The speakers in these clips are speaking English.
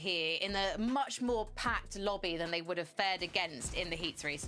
here in a much more packed lobby than they would have fared against in the Heat series.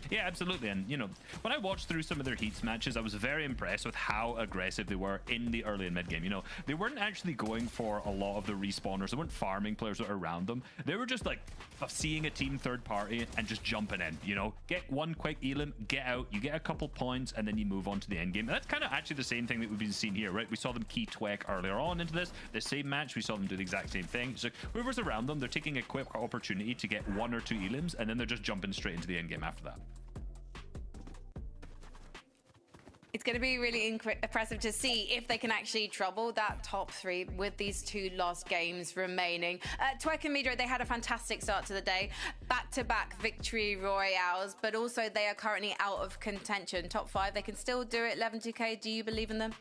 Yeah, absolutely. And, you know, when I watched through some of their Heats matches, I was very impressed with how aggressive they were in the early and mid game. You know, they weren't actually going for a lot of the respawners. They weren't farming players that were around them. They were just like seeing a team third party and just jumping in, you know, get one quick elim, get out, you get a couple points, and then you move on to the end game. And that's kind of actually the same thing that we've been seeing here, right? We saw them key Twek earlier on into this. The same match, we saw them do the exact same thing. So whoever's around them, they're taking a quick opportunity to get one or two elims, and then they're just jumping straight into the end game after that. It's going to be really impressive to see if they can actually trouble that top three with these two last games remaining. Twek and Midro, they had a fantastic start to the day. Back-to-back victory royales, but also they are currently out of contention. Top 5, they can still do it. 11-2K, do you believe in them?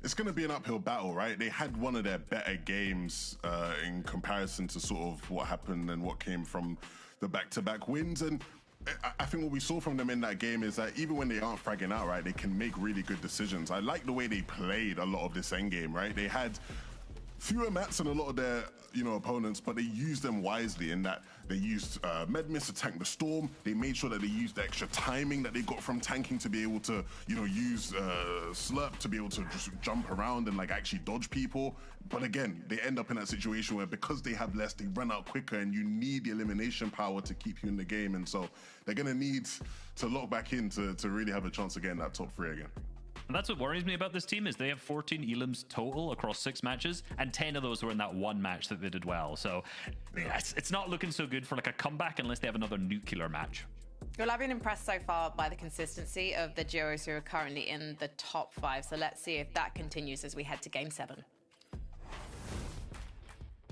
It's going to be an uphill battle, right? They had one of their better games in comparison to sort of what happened and what came from the back-to-back wins. And I think what we saw from them in that game is that even when they aren't fragging out, right, they can make really good decisions. I like the way they played a lot of this end game, right? They had fewer mats than a lot of their, you know, opponents, but they used them wisely in that they used Medmis to tank the storm. They made sure that they used the extra timing that they got from tanking to be able to, you know, use Slurp to be able to just jump around and like actually dodge people. But again, they end up in that situation where because they have less, they run out quicker, and you need the elimination power to keep you in the game. And so they're going to need to lock back in to really have a chance of getting that top 3 again. And that's what worries me about this team is they have 14 elims total across 6 matches, and 10 of those were in that one match that they did well. So it's not looking so good for like a comeback unless they have another nuclear match. Well, I've been impressed so far by the consistency of the duos who are currently in the top 5. So let's see if that continues as we head to Game 7.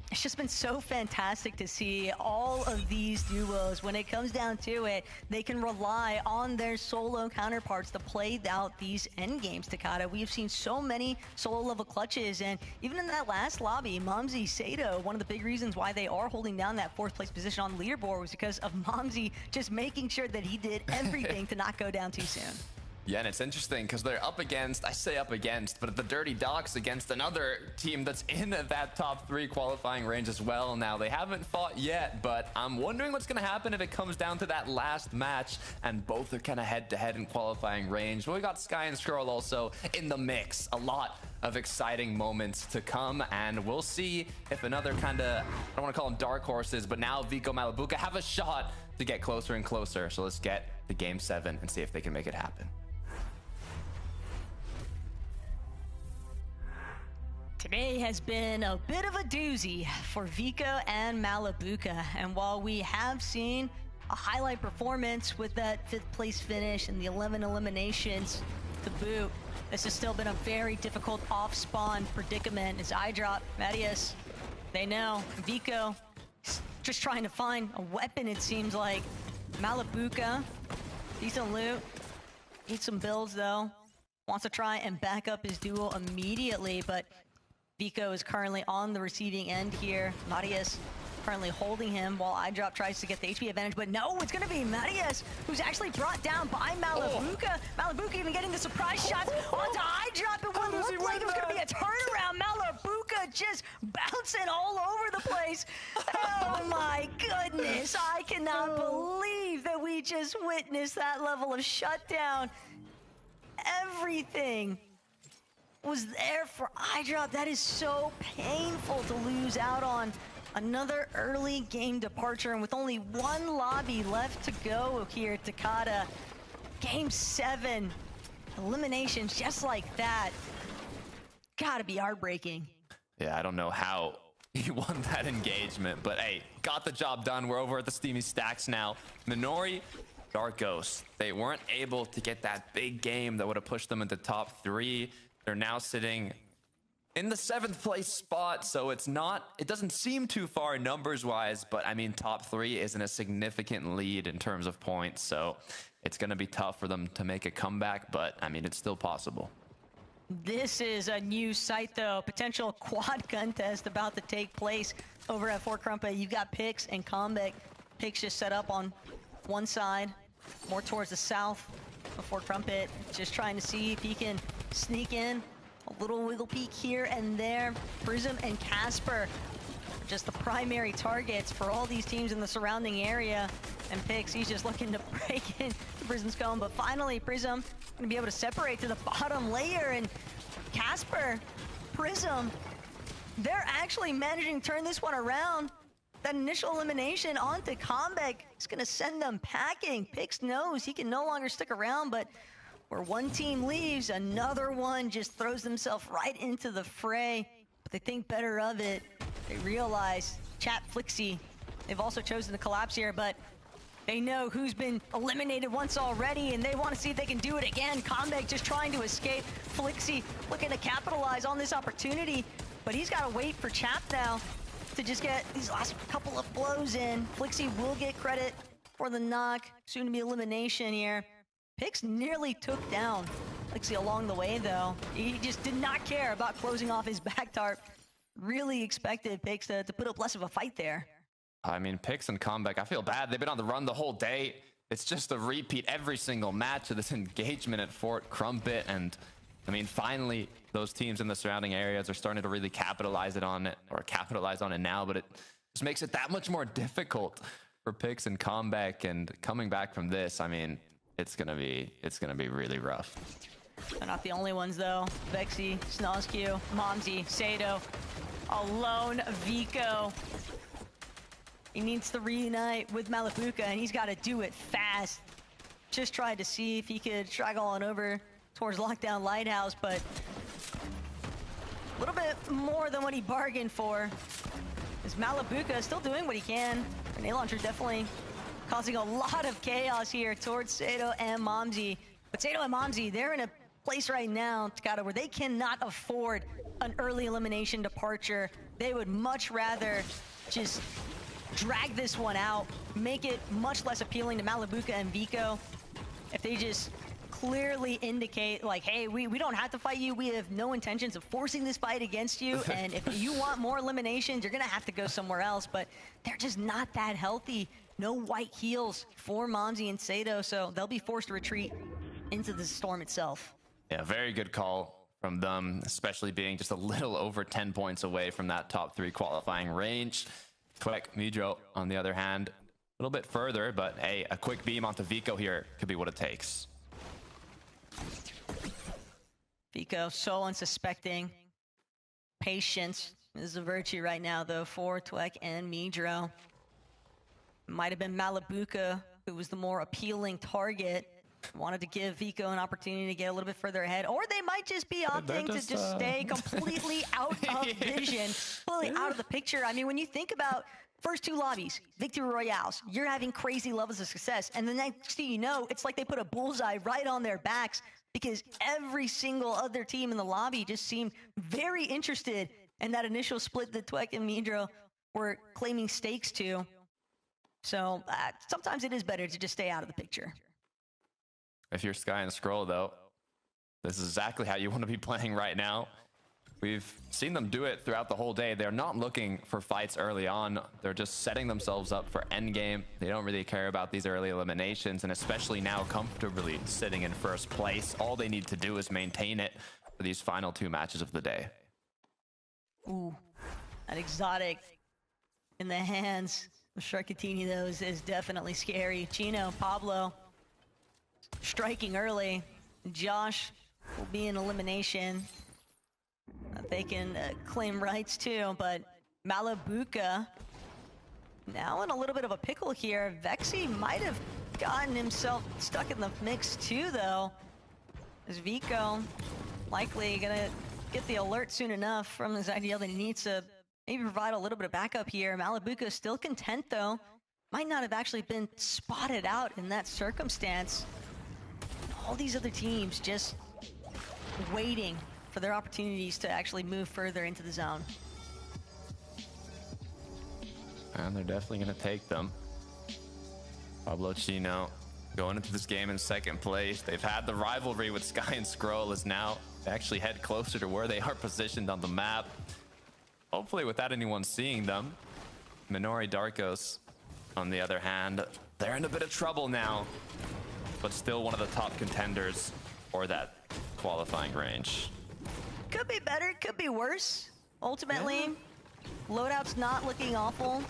It's just been so fantastic to see all of these duos. When it comes down to it, they can rely on their solo counterparts to play out these end games, Takada. We've seen so many solo level clutches, and even in that last lobby, Momsy, Sato, one of the big reasons why they are holding down that 4th place position on the leaderboard was because of Momsy just making sure that he did everything to not go down too soon. Yeah, and it's interesting because they're up against, I say up against, but the Dirty Docs against another team that's in that top 3 qualifying range as well. Now, they haven't fought yet, but I'm wondering what's going to happen if it comes down to that last match, and both are kind of head-to-head in qualifying range. But we got Sky and Skrull also in the mix. A lot of exciting moments to come, and we'll see if another kind of, I don't want to call them dark horses, but now Vico, Malabuka have a shot to get closer and closer. So let's get to Game 7 and see if they can make it happen. Today has been a bit of a doozy for Vico and Malabuka, and while we have seen a highlight performance with that 5th place finish and the 11 eliminations to boot, this has still been a very difficult off-spawn predicament as iDrop, Marius, they know, Vico just trying to find a weapon, it seems like. Malabuka, decent loot, needs some builds though, wants to try and back up his duel immediately, but Vico is currently on the receiving end here. Marius currently holding him while iDrop tries to get the HP advantage, but no, it's gonna be Marius who's actually brought down by Malabuka. Malabuka even getting the surprise shots onto iDrop. It would look like it was gonna be a turnaround. Malabuka just bouncing all over the place. Oh my goodness, I cannot believe that we just witnessed that level of shutdown. Everything was there for iDrop. That is so painful to lose out on another early game departure, and with only 1 lobby left to go here, Takada. Game 7, eliminations just like that. Gotta be heartbreaking. Yeah, I don't know how he won that engagement, but hey, got the job done. We're over at the Steamy Stacks now. Minori, Dark Ghost, they weren't able to get that big game that would have pushed them into top 3. They're now sitting in the 7th place spot, so it doesn't seem too far numbers wise, but I mean, top 3 isn't a significant lead in terms of points, so it's going to be tough for them to make a comeback, but I mean, it's still possible. This is a new site though, potential quad contest about to take place over at Fort Crumpet. You've got Pix and Combat. Pix just set up on one side, more towards the south of Fort Crumpet, just trying to see if he can sneak in a little wiggle peek here and there. Prism and Casper just the primary targets for all these teams in the surrounding area. And Pix, he's just looking to break in the Prism's cone, but finally Prism gonna be able to separate to the bottom layer, and Casper, Prism, they're actually managing to turn this one around. That initial elimination onto Comeback is gonna send them packing. Pix knows he can no longer stick around, but where one team leaves, another one just throws themselves right into the fray. But they think better of it. They realize Chat Flixie, they've also chosen to collapse here, but they know who's been eliminated once already, and they want to see if they can do it again. Comeback just trying to escape. Flixie looking to capitalize on this opportunity, but he's got to wait for Chap now to just get these last couple of blows in. Flixie will get credit for the knock. Soon to be elimination here. Pix nearly took down Flixie along the way, though. He just did not care about closing off his back tarp. Really expected Pix to put up less of a fight there. I mean, Pix and Comeback, I feel bad. They've been on the run the whole day. It's just a repeat every single match of this engagement at Fort Crumpet. And I mean, finally, those teams in the surrounding areas are starting to really capitalize on it now, but it just makes it that much more difficult for Pix and Comeback. And coming back from this, I mean, it's gonna be really rough. They're not the only ones, though. Vexy, Snozq, Momsy, Sato, alone Vico. He needs to reunite with Malabuka, and he's got to do it fast. Just tried to see if he could straggle on over towards Lockdown Lighthouse, but a little bit more than what he bargained for. As Malabuka still doing what he can. Grenade launcher definitely causing a lot of chaos here towards Sato and Momsy. But Sato and Momsy, they're in a place right now, Takata, where they cannot afford an early elimination departure. They would much rather just drag this one out, make it much less appealing to Malabuka and Vico. If they just clearly indicate, like, hey, we don't have to fight you. We have no intentions of forcing this fight against you. And if you want more eliminations, you're going to have to go somewhere else. But they're just not that healthy. No white heals for Momsy and Sato, so they'll be forced to retreat into the storm itself. Yeah, very good call from them, especially being just a little over 10 points away from that top 3 qualifying range. Twek, Midro, on the other hand, a little bit further, but hey, a quick beam onto Vico here could be what it takes. Vico, so unsuspecting. Patience is a virtue right now, though, for Twek and Midro. Might have been Malabuka who was the more appealing target. Wanted to give Vico an opportunity to get a little bit further ahead, or they might just be opting to just stay completely out of vision, completely out of the picture. I mean, when you think about first 2 lobbies, victory royales, you're having crazy levels of success, and the next thing you know, it's like they put a bullseye right on their backs because every single other team in the lobby just seemed very interested in that initial split that Twek and Midro were claiming stakes to. So sometimes it is better to just stay out of the picture. If you're Sky and Scroll, though, this is exactly how you want to be playing right now. We've seen them do it throughout the whole day. They're not looking for fights early on. They're just setting themselves up for endgame. They don't really care about these early eliminations, and especially now comfortably sitting in first place. All they need to do is maintain it for these final 2 matches of the day. Ooh, that exotic in the hands of Sharkatini, though, is definitely scary. Chino, Pablo, striking early. Josh will be in elimination. They can claim rights too, but Malabuka now in a little bit of a pickle here. Vexy might have gotten himself stuck in the mix too, though, as Vico likely gonna get the alert soon enough from his idea that he needs to maybe provide a little bit of backup here. Malabuka still content, though. Might not have actually been spotted out in that circumstance. All these other teams just waiting for their opportunities to actually move further into the zone. And they're definitely going to take them. Pablo Chino going into this game in second place. They've had the rivalry with Sky and Scroll, as now they actually head closer to where they are positioned on the map. Hopefully without anyone seeing them. Minori Darkos, on the other hand, they're in a bit of trouble now, but still one of the top contenders for that qualifying range. Could be better, could be worse. Ultimately, Loadout's not looking awful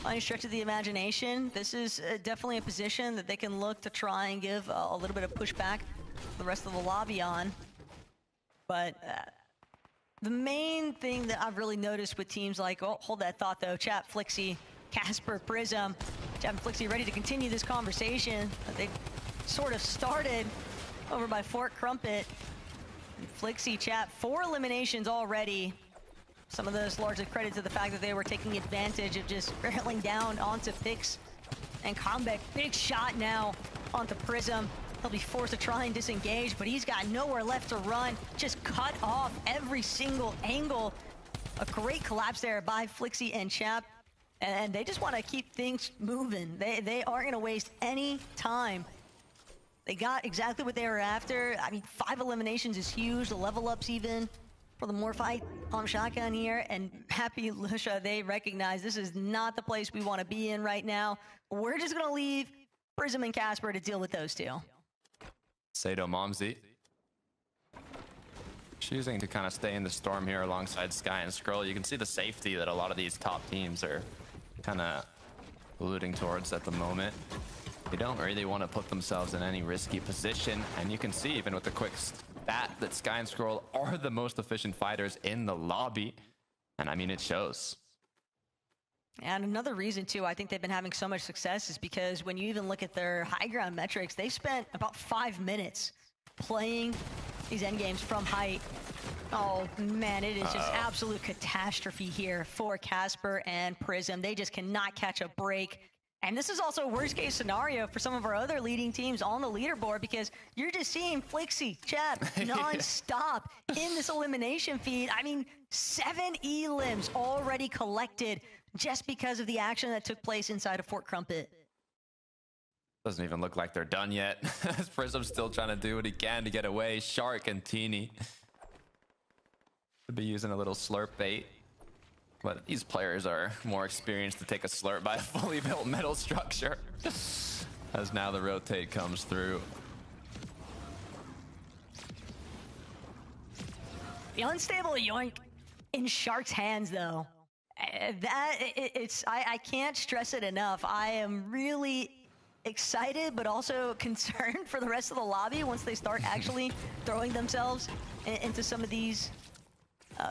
by any stretch of the imagination. This is definitely a position that they can look to try and give a little bit of pushback to the rest of the lobby on. But the main thing that I've really noticed with teams like, oh, hold that thought though, Chat, Flixie, Casper, Prism, Chat and Flixie ready to continue this conversation that they sort of started over by Fort Crumpet. And Flixie, Chat, 4 eliminations already. Some of those largely credit to the fact that they were taking advantage of just barreling down onto Pix and Combeck. Big shot now onto Prism. He'll be forced to try and disengage, but he's got nowhere left to run. Just cut off every single angle. A great collapse there by Flixie and Chap. And they just want to keep things moving. They aren't going to waste any time. They got exactly what they were after. I mean, 5 eliminations is huge. The level ups even for the Morphite on shotgun here. And Happy Lusha, they recognize this is not the place we want to be in right now. We're just going to leave Prism and Casper to deal with those two. Sato Momsy choosing to kind of stay in the storm here alongside Sky and Skrull. You can see the safety that a lot of these top teams are kind of alluding towards at the moment. They don't really want to put themselves in any risky position, and you can see even with the quick stat that Sky and Skrull are the most efficient fighters in the lobby, and I mean it shows. And another reason too, I think they've been having so much success is because when you even look at their high ground metrics, they spent about 5 minutes playing these endgames from height. Oh man, it is just absolute catastrophe here for Casper and Prism. They just cannot catch a break. And this is also a worst case scenario for some of our other leading teams on the leaderboard, because you're just seeing Flixie, Chap, non-stop in this elimination feed. I mean, 7 elims already collected just because of the action that took place inside of Fort Crumpet. Doesn't even look like they're done yet. Prism's still trying to do what he can to get away. Shark and Teeny could be using a little slurp bait. But these players are more experienced to take a slurp by a fully built metal structure. As now the rotate comes through. The unstable yoink in Shark's hands, though. I can't stress it enough. I am really excited, but also concerned for the rest of the lobby once they start actually throwing themselves into some of these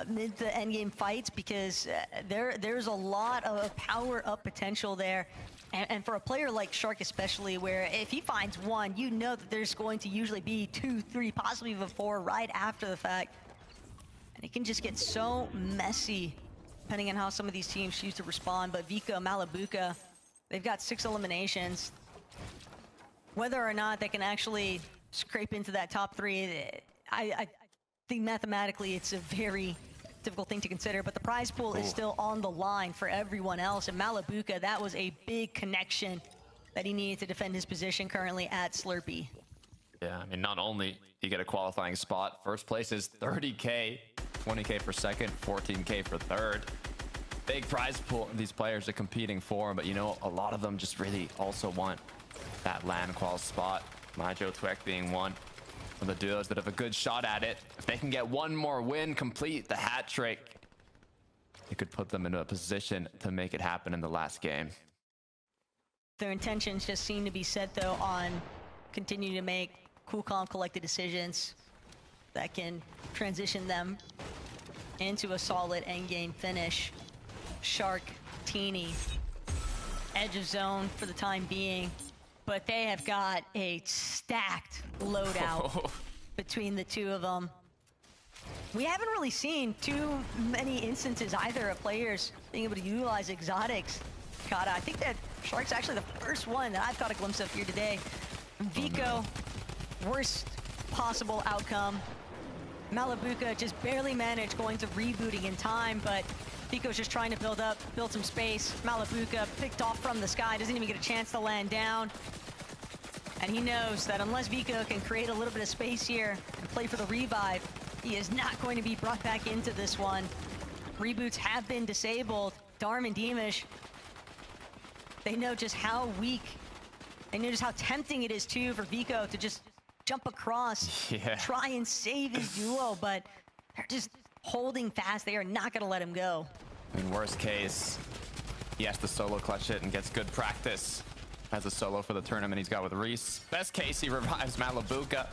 mid to end game fights, because there's a lot of power up potential there. And for a player like Shark especially, where if he finds one, you know that there's going to usually be 2, 3, possibly even 4 right after the fact. And it can just get so messy depending on how some of these teams choose to respond. But Vico, Malabuka, they've got 6 eliminations. Whether or not they can actually scrape into that top 3, I think mathematically it's a very difficult thing to consider, but the prize pool is still on the line for everyone else. And Malabuka, that was a big connection that he needed to defend his position currently at Slurpee. Yeah, I mean, not only do you get a qualifying spot, first place is 30K, 20K for second, 14K for third. Big prize pool these players are competing for, but you know, a lot of them just really also want that land qual spot. Majo Twek being one of the duos that have a good shot at it. If they can get one more win, complete the hat trick, it could put them into a position to make it happen in the last game. Their intentions just seem to be set, though, on continuing to make cool, calm, collected decisions that can transition them into a solid endgame finish. Shark, Teeny, edge of zone for the time being, but they have got a stacked loadout between the two of them. We haven't really seen too many instances either of players being able to utilize exotics. Kata, I think that Shark's actually the first one that I've caught a glimpse of here today. Vico, worst possible outcome. Malabuka just barely managed going to rebooting in time, but Vico's just trying to build some space. Malabuka picked off from the sky, doesn't even get a chance to land down. And he knows that unless Vico can create a little bit of space here and play for the revive, he is not going to be brought back into this one. Reboots have been disabled. Darm and Deemish, they know just how weak, they know just how tempting it is too for Vico to just jump across, try and save his duo, but they're just holding fast. They are not going to let him go. I mean, worst case, he has to solo clutch it and gets good practice as a solo for the tournament he's got with Reese. Best case, he revives Malabuka,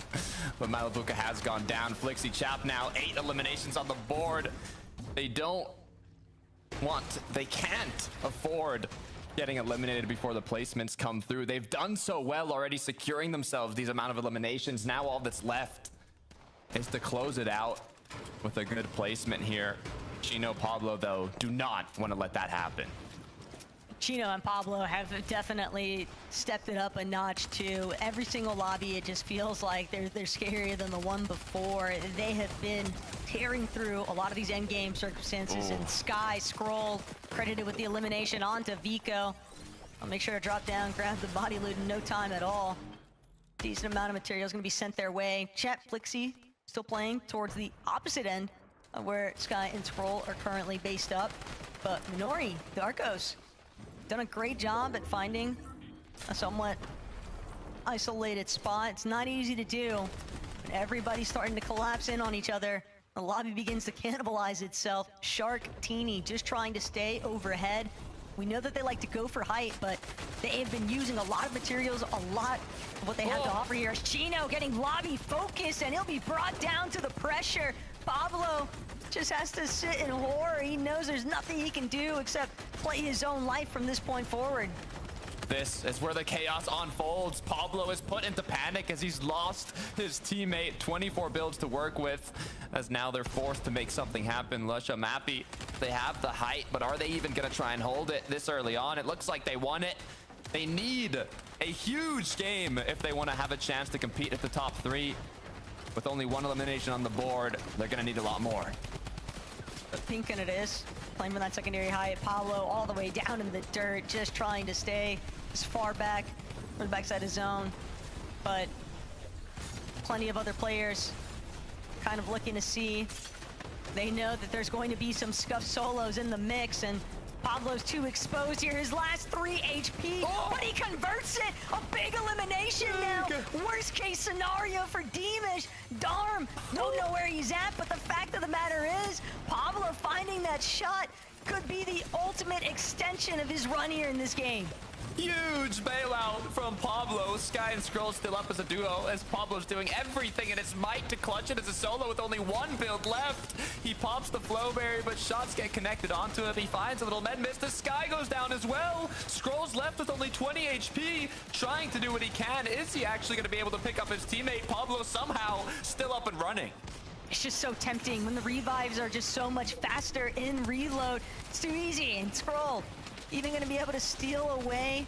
but Malabuka has gone down. Flixie Chap now 8 eliminations on the board. They can't afford getting eliminated before the placements come through. They've done so well already, securing themselves these amount of eliminations. Now all that's left is to close it out with a good placement here. Chino, Pablo, though, do not want to let that happen. Chino and Pablo have definitely stepped it up a notch too. Every single lobby, it just feels like they're scarier than the one before. They have been tearing through a lot of these end game circumstances. And Sky, Scroll, credited with the elimination onto Vico. I'll make sure to drop down, grab the body loot in no time at all. Decent amount of material is going to be sent their way. Chet, Flixie, still playing towards the opposite end of where Sky and Scroll are currently based up. But Minori, Darkos, done a great job at finding a somewhat isolated spot. It's not easy to do. Everybody's starting to collapse in on each other. The lobby begins to cannibalize itself. Shark, Teeny just trying to stay overhead. We know that they like to go for height, but they have been using a lot of materials, a lot of what they have to offer here. Chino getting lobby focused, and he'll be brought down to the pressure. Pablo just has to sit in horror. He knows there's nothing he can do except play his own life from this point forward. This is where the chaos unfolds. Pablo is put into panic as he's lost his teammate. 24 builds to work with, as now they're forced to make something happen. Lusha, Mappy, they have the height, but are they even going to try and hold it this early on? It looks like they won it. They need a huge game if they want to have a chance to compete at the top 3. With only 1 elimination on the board, they're going to need a lot more. Pink and it is. Playing for that secondary height. Pablo all the way down in the dirt, just trying to stay as far back from the backside of zone. But plenty of other players kind of looking to see. They know that there's going to be some scuffed solos in the mix, and Pablo's too exposed here. His last 3 HP, but he converts it. A big elimination now. Worst case scenario for Deemish. Darm, don't know where he's at, but the fact of the matter is, Pablo finding that shot could be the ultimate extension of his run here in this game. Huge bailout from Pablo. Sky and Scroll still up as a duo, as Pablo's doing everything in his might to clutch it as a solo with only 1 build left. He pops the flow berry, but shots get connected onto him. He finds a little med mist. The Sky goes down as well. Scroll's left with only 20 HP, trying to do what he can. Is he actually going to be able to pick up his teammate? Pablo somehow still up and running. It's just so tempting when the revives are just so much faster in reload. It's too easy. And Scroll even going to be able to steal away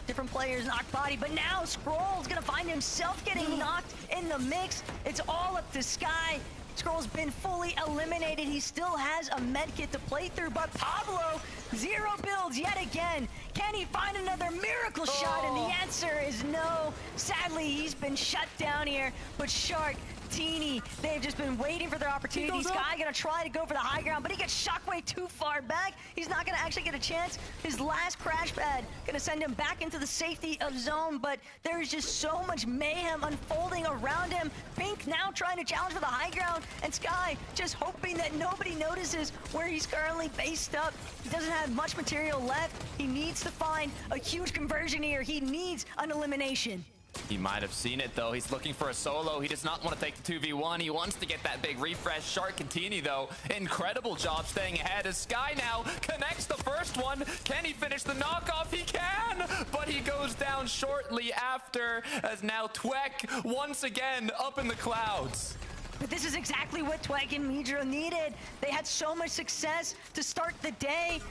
different players' knocked body, but now Scroll's going to find himself getting knocked in the mix. It's all up to Sky. Scroll's been fully eliminated. He still has a medkit to play through, but Pablo, 0 builds yet again. Can he find another miracle shot? And the answer is no. Sadly, he's been shut down here, but Shark, Teeny, they've just been waiting for their opportunity. Sky gonna try to go for the high ground, but he gets shockwave too far back. He's not gonna actually get a chance. His last crash pad gonna send him back into the safety of zone, but there's just so much mayhem unfolding around him. Pink now trying to challenge for the high ground, and Sky just hoping that nobody notices where he's currently based up. He doesn't have much material left. He needs to find a huge conversion here. He needs an elimination. He might have seen it, though. He's looking for a solo. He does not want to take the 2v1. He wants to get that big refresh. Shark and Teeny, though, incredible job staying ahead as Sky now connects the first one. Can he finish the knockoff? He can, but he goes down shortly after, as now Twek once again up in the clouds. But this is exactly what Twek and Midro needed. They had so much success to start the day.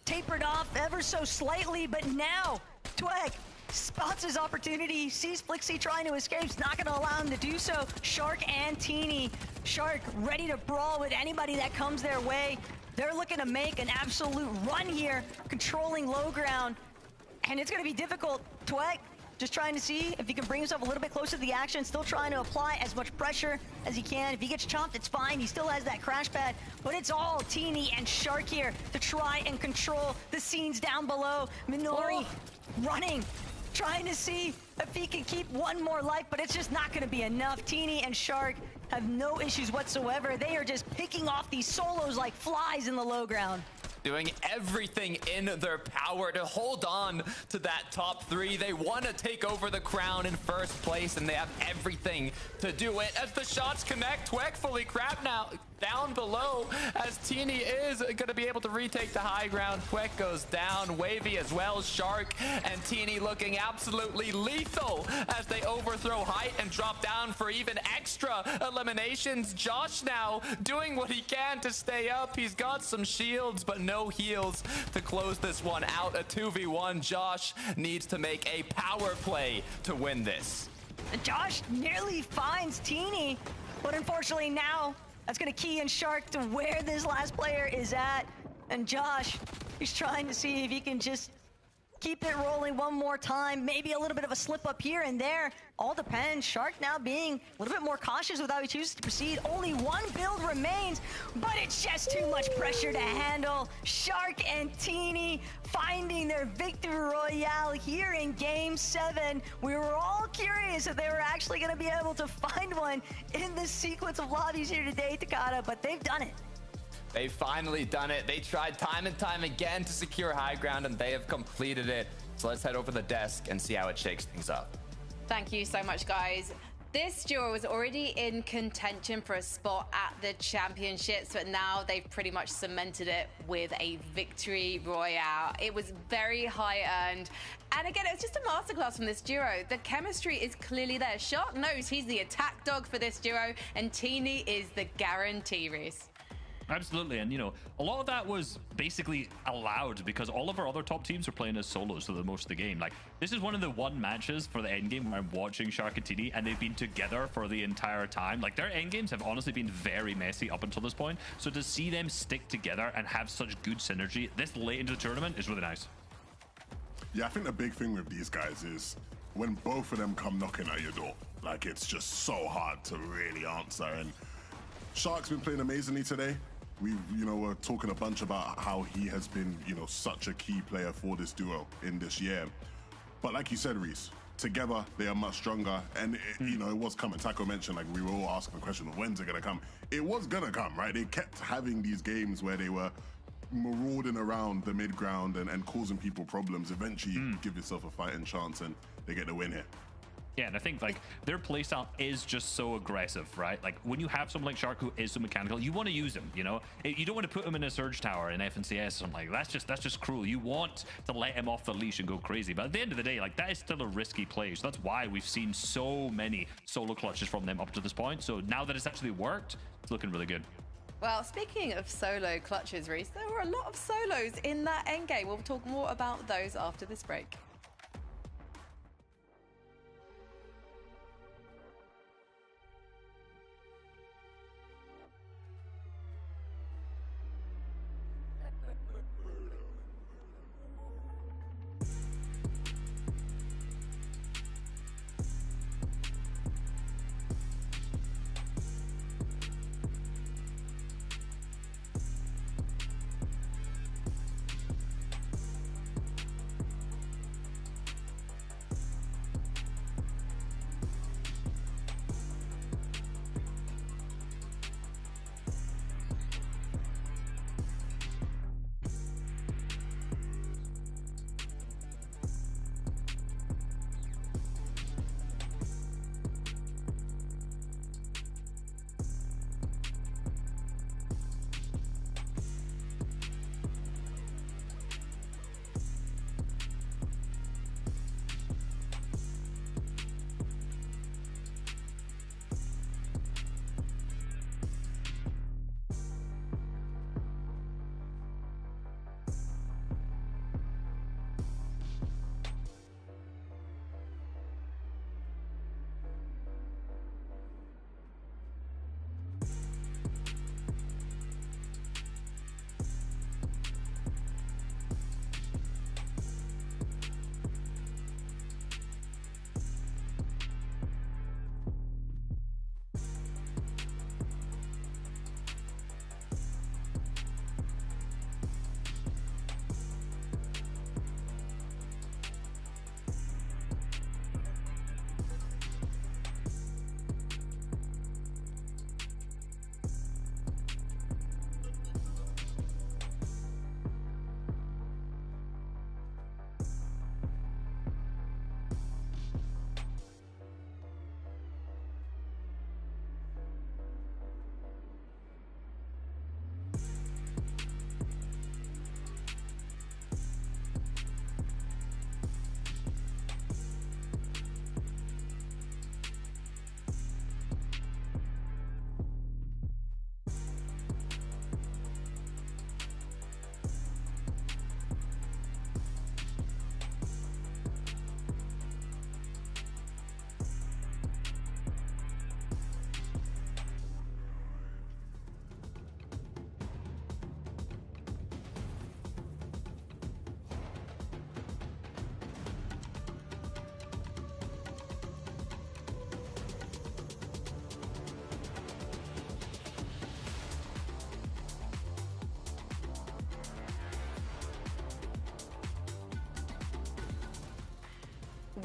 Tapered off ever so slightly, but now Twek spots his opportunity, sees Flixie trying to escape, it's not going to allow him to do so. Shark and Teeny. Shark ready to brawl with anybody that comes their way. They're looking to make an absolute run here, controlling low ground, and it's going to be difficult. Twek just trying to see if he can bring himself a little bit closer to the action, still trying to apply as much pressure as he can. If he gets chomped, it's fine. He still has that crash pad, but it's all Teeny and Shark here to try and control the scenes down below. Minori running, trying to see if he can keep one more life, but it's just not going to be enough. Teeny and Shark have no issues whatsoever. They are just picking off these solos like flies in the low ground. doing everything in their power to hold on to that top 3. They want to take over the crown in first place, and they have everything to do it. As the shots connect, Twek fully crap now down below, as Teeny is going to be able to retake the high ground. Twek goes down, Wavy as well, Shark and Teeny looking absolutely lethal as they overthrow height and drop down for even extra eliminations. Josh now doing what he can to stay up. He's got some shields but no heals to close this one out. A 2v1. Josh needs to make a power play to win this. Josh nearly finds Teeny, but unfortunately now that's going to key in Shark to where this last player is at. And Josh, he's trying to see if he can just keep it rolling one more time. Maybe a little bit of a slip up here and there. All depends. Shark now being a little bit more cautious with how he chooses to proceed. Only one build remains, but it's just too much pressure to handle. Shark and Teeny finding their victory royale here in Game 7. We were all curious if they were actually going to be able to find one in this sequence of lobbies here today, Takada, but they've done it. They've finally done it. They tried time and time again to secure high ground, and they have completed it. So let's head over the desk and see how it shakes things up. Thank you so much, guys. This duo was already in contention for a spot at the championships, but now they've pretty much cemented it with a victory royale. It was very high earned. And again, it's just a masterclass from this duo. The chemistry is clearly there. Shark knows he's the attack dog for this duo, and Teeny is the guarantee, Reese. Absolutely, and a lot of that was basically allowed because all of our other top teams are playing as solos for the most of the game. Like, this is one of the matches for the end game where I'm watching Shark and Teeny, and they've been together for the entire time. Like, their end games have honestly been very messy up until this point. So to see them stick together and have such good synergy this late into the tournament is really nice. Yeah, I think the big thing with these guys is when both of them come knocking at your door, like, it's just so hard to really answer. And Shark's been playing amazingly today. We, we're talking a bunch about how he has been, such a key player for this duo in this year. But like you said, Reese, together they are much stronger. And, it was coming. Taco mentioned, like, we were all asking the question, when's it going to come? It was going to come, right? They kept having these games where they were marauding around the mid ground and causing people problems. Eventually, you give yourself a fighting chance and they get the win here. Yeah, and I think, like, their playstyle is just so aggressive, right? Like, when you have someone like Shark who is so mechanical, you want to use him, You don't want to put him in a Surge Tower in FNCS or something like that. That's just cruel. You want to let him off the leash and go crazy. But at the end of the day, like, that is still a risky play. So that's why we've seen so many solo clutches from them up to this point. So now that it's actually worked, it's looking really good. Well, speaking of solo clutches, Reese, there were a lot of solos in that endgame. We'll talk more about those after this break.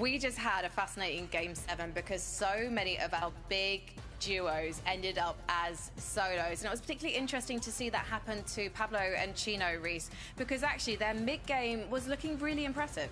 we just had a fascinating Game 7 because so many of our big duos ended up as solos. And it was particularly interesting to see that happen to Pablo and Chino, Reese, because actually their mid-game was looking really impressive.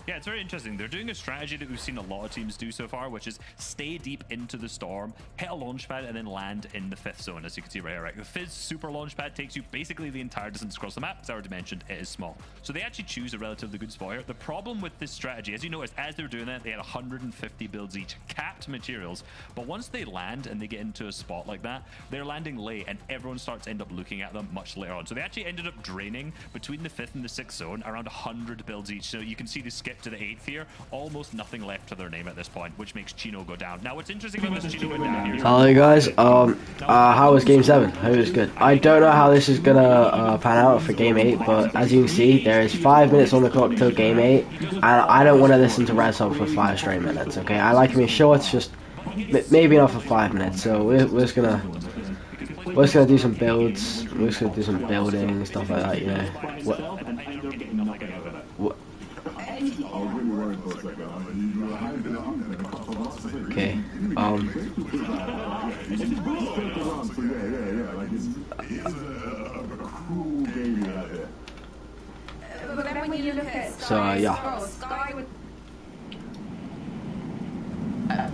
Yeah, it's very interesting. They're doing a strategy that we've seen a lot of teams do so far, which is stay deep into the storm, hit a launch pad, and then land in the 5th zone, as you can see right here. Right? The Fizz super launch pad takes you basically the entire distance across the map. As I already mentioned, it is small. So they actually choose a relatively good spot here. The problem with this strategy, as you notice, as they're doing that, they had 150 builds each, capped materials. But once they land and they get into a spot like that, they're landing late, and everyone starts to end up looking at them much later on. So they actually ended up draining between the 5th and the 6th zone around 100 builds each. So you can see they skip to the 8th here, almost nothing left to their name at this point, which makes Chino go down. Now, what's interesting about this Chino going down here... Hello guys, how was Game 7? Hope it was good. I don't know how this is gonna pan out for Game 8, but as you can see, there is 5 minutes on the clock till Game 8, and I don't want to listen to Razor for 5 straight minutes, okay? I like me short, just maybe not for 5 minutes, so we're just gonna do some builds, we're just gonna do some building, stuff like that, you know. Okay, so yeah.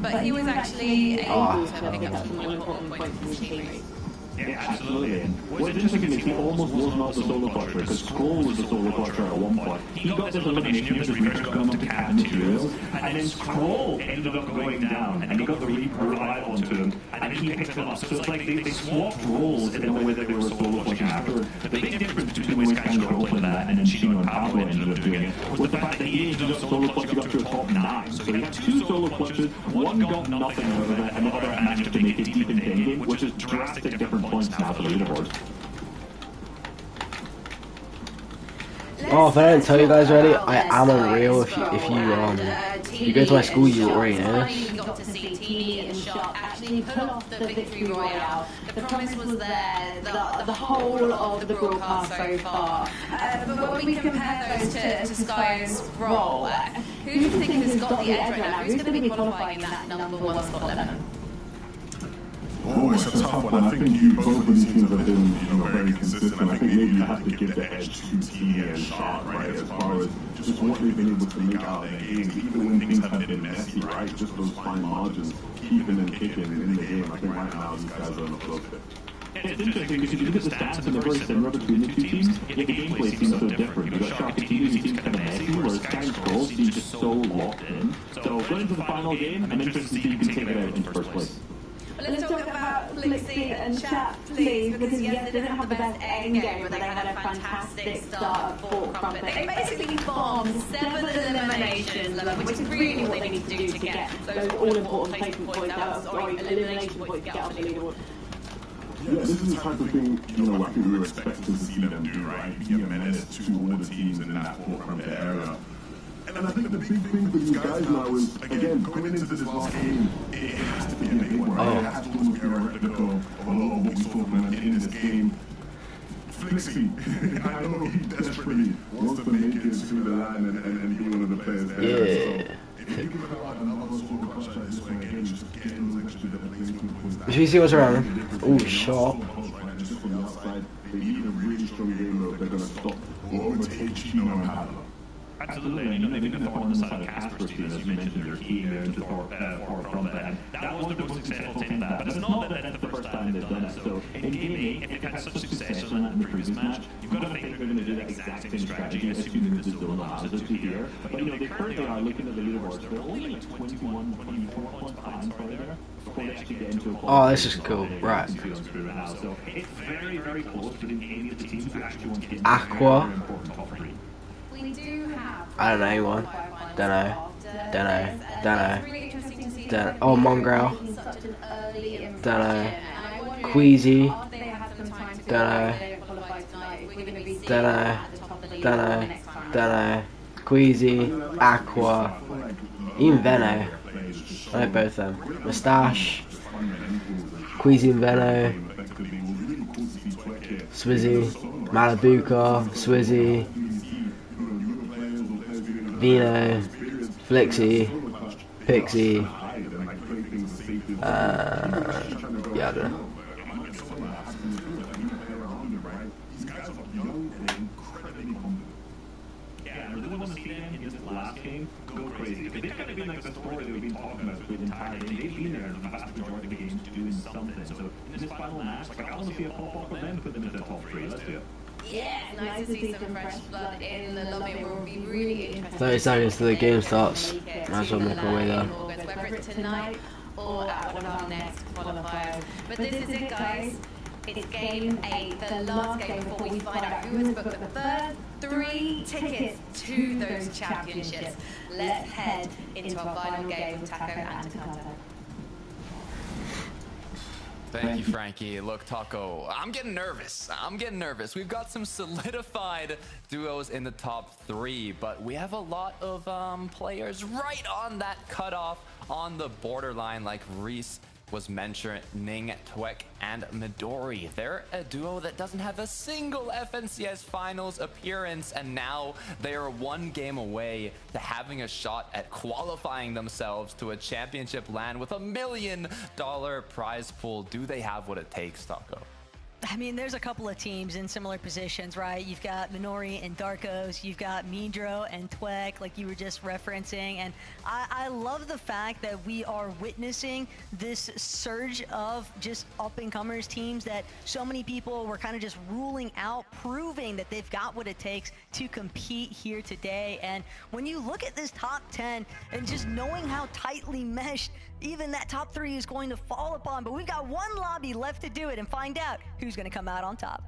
But he was actually able to pick up some more important points for his teammates. Yeah, absolutely. What's interesting is he almost was not the solo clutcher, because Scroll was the solo clutcher at one point. He got this elimination here because we first got him to cap materials, and then Scroll ended up going down, and he got the revive onto him, and then he picked him up. So it's like they swapped roles in the way that they were solo clutching after. The big difference between the way Sky Scroll played that and then Chino and Pablo ended up doing it was the fact that he ended up solo clutching up to a top 9. So he had 2 solo clutches, one got nothing out of it, and the other managed to make it deep in the end game, which is drastic different points now for the leaderboard. Oh, if I didn't tell you guys already, I am unreal. If you go to my school, you already know this. You got to see Teeny and Shark actually pull off the victory royale. The promise was there, the whole of the broadcast so far. But when we compare those to Sky and Scroll, who do you think has got the edge right now? Who's going to be qualifying in that number 1 spot, Lemon? Oh, it's a tough one. I think both of these teams have been, very consistent. I think maybe you have to give the edge to Teeny and Shark, right, as far as just what they've been able to make out of their games, even when things have been messy, right, just those fine margins, keeping and kicking in the game. I think right now these guys are on the close bit. It's interesting because if you look at the stats and they're very similar between the two teams, yet the gameplay seems so different. You've got Shark and Teeny seems kind of messy, whereas Sky and Scroll seems just so locked in. So going into the final game, I'm interested to see who can take it out in first place. Let's talk about Blixie and Chat, please, because yes, they didn't have the best end game, but they had a fantastic start for Crumpet. They basically bombed 7 eliminations, which is really what they need to do to get those all-important placement points out, or elimination points to get off the leaderboard. Yeah, this is the type of thing, I think we were expecting to see them do, right? Be a menace to all the teams in that Fortnite area. And I think the big thing for these guys now is, again, going into this last game, it has to be a big one, right? It has to almost be a replica of a lot of what we saw from them in this game. Flixie, I know he desperately wants to make it to the line and be one of the players there. Yeah. So if you give it another sort of crush like this one again, just getting those extra placement points down. Should we see what's around? Oh, shot. Just from the outside, they need a really strong game though. They're going to stop or overtake Chino and Pablo. Absolutely, and they've been on the side of Casper's team, as you mentioned, they're key there to for Crumpet, and that was the most successful team in that, but it's not that that's the first time they've done it. So in Game 8, if they've had such success on that in the previous match, you've got to think they're going to do the exact same strategy, assuming that the zone allows it to here. But they currently are looking at the leaderboards, they're only like 21, 24 points behind right there. Oh, this is cool, right. So it's very, very close to any of the teams who actually want to get Aqua. We do have... I don't know anyone. Don't know. Oh, Mongrel. Don't know. Queasy. Don't know. Queasy. Aqua. Even Veno. I know both of them. Moustache. Queasy and Veno. Swizzy. Malabuka. Swizzy. Vino, Flixie, Pixie, yeah, I don't know. I really want to see them in this last game go crazy, because they've kind of been like the story that we've been talking about the entire game. They've been there the vast majority of the games doing something. So in this final match, like, I want to see a pop-up from them, put them into the top 3. Let's do it. Yeah, nice to see some fresh blood in the lobby. It will be really interesting. 30 seconds till the game starts. That's what I'm making my way there. Whether it's tonight or at one of our next qualifiers. But this is it, guys. It's game 8, the last game before we find out who has booked the first 3 tickets to those championships. Let's head into our final game with Taco and Takata. Thank you, Frankie. Look, Taco, I'm getting nervous. We've got some solidified duos in the top 3, but we have a lot of players right on that cutoff, on the borderline, like Reese was mentioning. Twek and Midori. They're a duo that doesn't have a single FNCS finals appearance, and now they are 1 game away to having a shot at qualifying themselves to a championship LAN with $1 million prize pool. Do they have what it takes, Taco? I mean, there's a couple of teams in similar positions, right? You've got Minori and Darkos, you've got Midro and Twek, like you were just referencing, and I love the fact that we are witnessing this surge of just up-and-comers teams that so many people were kind of just ruling out, proving that they've got what it takes to compete here today. And when you look at this top 10 and just knowing how tightly meshed even that top 3 is going to fall upon, but we've got 1 lobby left to do it and find out who's going to come out on top.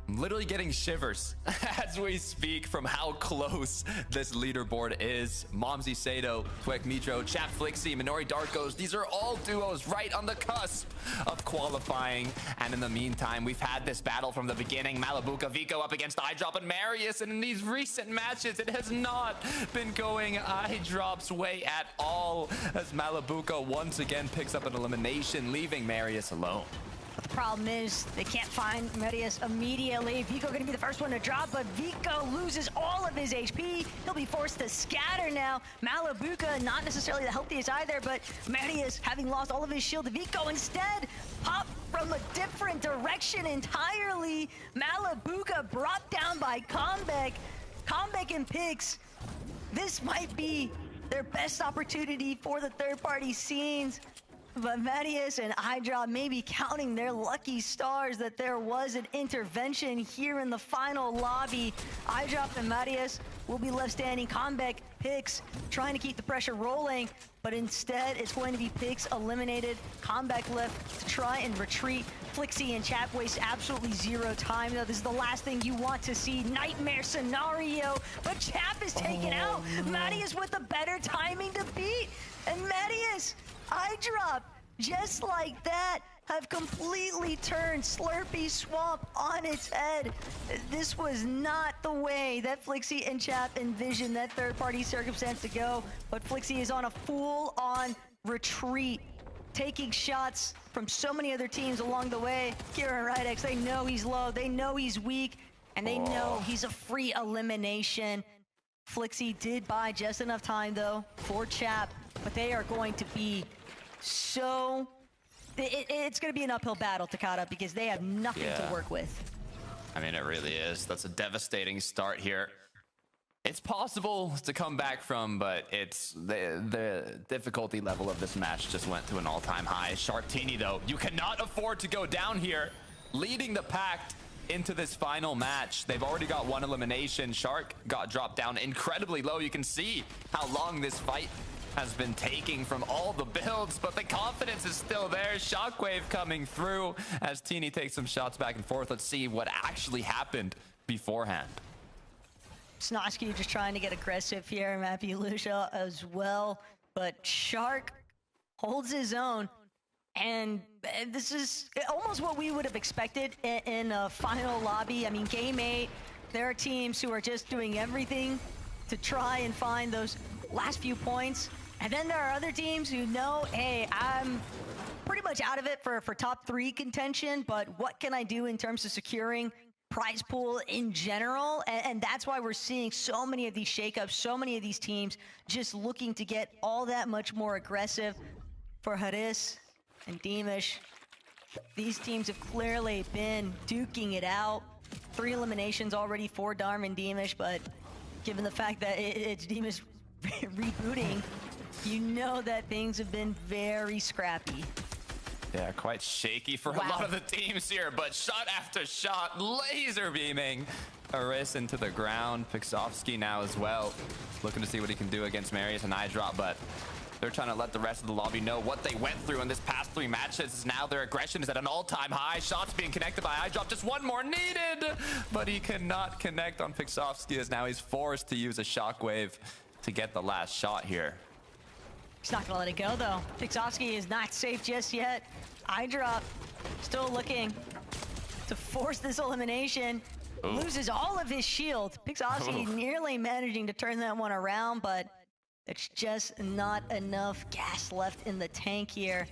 I'm literally getting shivers as we speak from how close this leaderboard is. Momsy Sato, Twek Mitro, Chap Flixie, Minori Darkos, these are all duos right on the cusp of qualifying. And in the meantime, we've had this battle from the beginning. Malibuca Vico up against iDrop and Marius, and in these recent matches, it has not been going iDrop's way at all, as Malibuca once again picks up an elimination, leaving Marius alone. The problem is they can't find Marius immediately. Vico gonna be the first one to drop, but Vico loses all of his HP. He'll be forced to scatter now. Malibuca, not necessarily the healthiest either, but Marius, having lost all of his shield, Vico instead popped from a different direction entirely. Malibuca brought down by Comeback. Comeback and Pix, this might be their best opportunity for the third-party scenes. But Marius and iDrop may be counting their lucky stars that there was an intervention here in the final lobby. iDrop and Marius will be left standing. Comeback, Pix trying to keep the pressure rolling, but instead it's going to be Pix eliminated. Comeback left to try and retreat. Flixie and Chap waste absolutely 0 time, though. This is the last thing you want to see. Nightmare scenario, but Chap is taken out. Marius with the better timing to beat, and Marius, iDrop, just like that, have completely turned Slurpy Swamp on its head. This was not the way that Flixie and Chap envisioned that third-party circumstance to go, but Flixie is on a full-on retreat, taking shots from so many other teams along the way. Kira and Rydex, they know he's low, they know he's weak, and they know he's a free elimination. Flixie did buy just enough time, though, for Chap, but they are going to be so... It's going to be an uphill battle, Takata, because they have nothing to work with. I mean, it really is. That's a devastating start here. It's possible to come back from, but it's the difficulty level of this match just went to an all-time high. Sharktini, though, you cannot afford to go down here, leading the pack into this final match. They've already got 1 elimination. Shark got dropped down incredibly low. You can see how long this fight has been taking from all the builds, but the confidence is still there. Shockwave coming through as Teeny takes some shots back and forth. Let's see what actually happened beforehand. Snotsky just trying to get aggressive here. Mappy Lucia as well, but Shark holds his own. And this is almost what we would have expected in a final lobby. I mean, game 8, there are teams who are just doing everything to try and find those last few points. And then there are other teams who know, hey, I'm pretty much out of it for top 3 contention, but what can I do in terms of securing prize pool in general, and that's why we're seeing so many of these shakeups, so many of these teams just looking to get all that much more aggressive. For Haris and Dimash, these teams have clearly been duking it out. 3 eliminations already for Darm and Dimash, but given the fact that it's Dimash rebooting, you know that things have been very scrappy. Yeah, quite shaky for a lot of the teams here, but shot after shot, laser beaming Aris into the ground. Pixovsky now as well, looking to see what he can do against Marius and iDrop, but they're trying to let the rest of the lobby know what they went through in this past 3 matches. Now their aggression is at an all-time high. Shots being connected by iDrop. Just one more needed, but he cannot connect on Pixovsky as now he's forced to use a shockwave to get the last shot here. He's not gonna let it go though. Pixovsky is not safe just yet. iDrop still looking to force this elimination. Ooh. Loses all of his shield. Pixovsky nearly managing to turn that one around, but it's just not enough gas left in the tank here.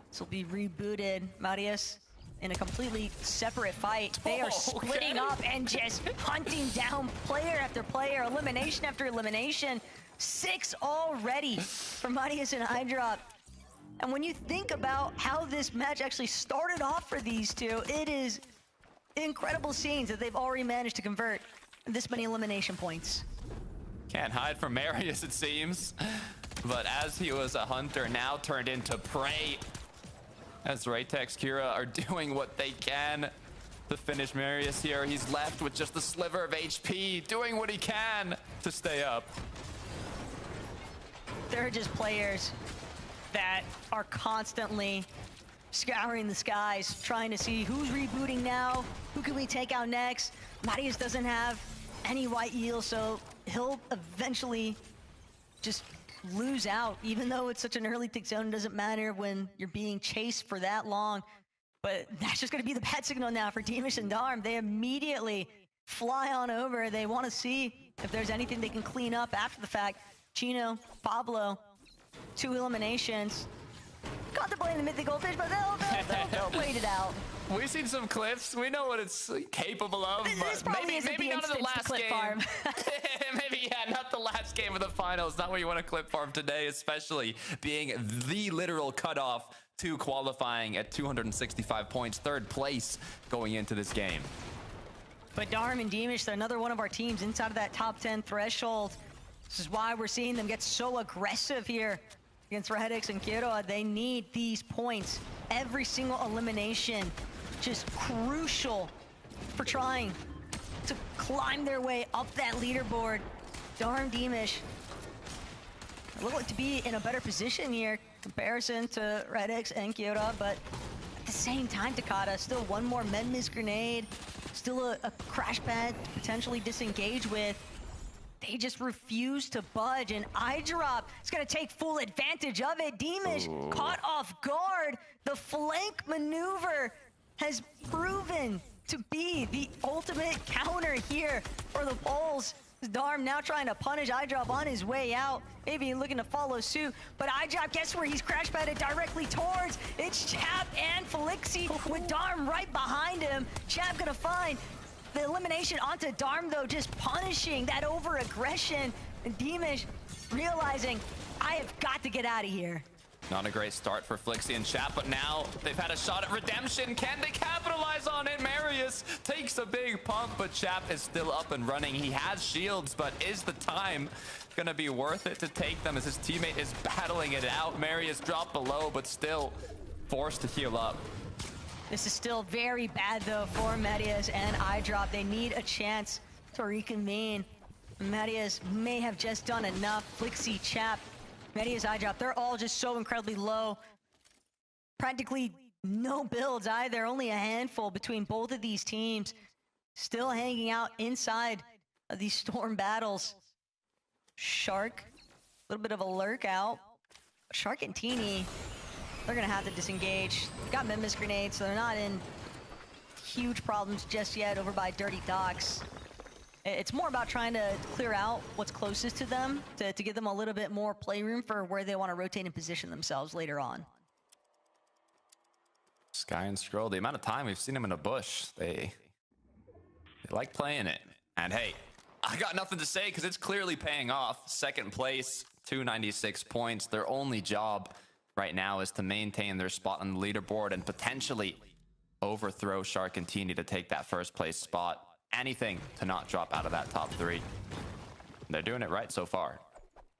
This will be rebooted. Marius in a completely separate fight. They are splitting up and just hunting down player after player, elimination after elimination. 6 already for Marius and iDrop. And when you think about how this match actually started off for these two, it is incredible scenes that they've already managed to convert this many elimination points. Can't hide from Marius, it seems. But as he was a hunter, now turned into prey. As Raytex Kira are doing what they can to finish Marius here. He's left with just a sliver of HP, doing what he can to stay up. There are just players that are constantly scouring the skies, trying to see who's rebooting now, who can we take out next. Marius doesn't have any white eel, so he'll eventually just lose out, even though it's such an early tick zone. It doesn't matter when you're being chased for that long. But that's just going to be the bad signal now for Dimash and Darm. They immediately fly on over. They want to see if there's anything they can clean up after the fact. Chino, Pablo, 2 eliminations. Contemplating the mythic goldfish, but they'll wait it out. We've seen some clips. We know what it's capable of. This but maybe the not in the last game. Farm. Maybe, yeah, not the last game of the finals. Not where you want to clip farm today, especially being the literal cutoff to qualifying at 265 points, 3rd place going into this game. But Darm and Dimash, they're another one of our teams inside of that top 10 threshold. This is why we're seeing them get so aggressive here against Redix and Kiro. They need these points. Every single elimination, just crucial for trying to climb their way up that leaderboard. Darm, Dimash look like to be in a better position here in comparison to Redix and Kiro, but at the same time, Takata, still one more Medmis grenade, still a crash pad to potentially disengage with. They just refuse to budge, and iDrop is going to take full advantage of it. Dimash caught off guard. The flank maneuver has proven to be the ultimate counter here for the Poles. Darm now trying to punish iDrop on his way out. Maybe looking to follow suit, but iDrop, guess where he's crash padded directly towards? It's Chap and Felixi with Darm right behind him. Chap gonna find the elimination onto Darm, though, just punishing that over-aggression. And Dimash realizing, I have got to get out of here. Not a great start for Flixie and Chap, but now they've had a shot at redemption. Can they capitalize on it? Marius takes a big pump, but Chap is still up and running. He has shields, but is the time gonna be worth it to take them as his teammate is battling it out? Marius dropped below, but still forced to heal up. This is still very bad, though, for Marius and iDrop. They need a chance to reconvene. Marius may have just done enough. Flixie, Chap, Marius, iDrop, they're all just so incredibly low. Practically no builds either, only a handful between both of these teams. Still hanging out inside of these storm battles. Shark, a little bit of a lurk out. Shark and Teeny, they're gonna have to disengage. Got Memphis grenades, so they're not in huge problems just yet over by Dirty Docks. It's more about trying to clear out what's closest to them to give them a little bit more playroom for where they want to rotate and position themselves later on. Sky and Scroll, the amount of time we've seen them in a bush, they They like playing it. And hey, I got nothing to say because it's clearly paying off. Second place, 296 points. Their only job right now is to maintain their spot on the leaderboard and potentially overthrow Sharkantini to take that first place spot. Anything to not drop out of that top 3. They're doing it right so far.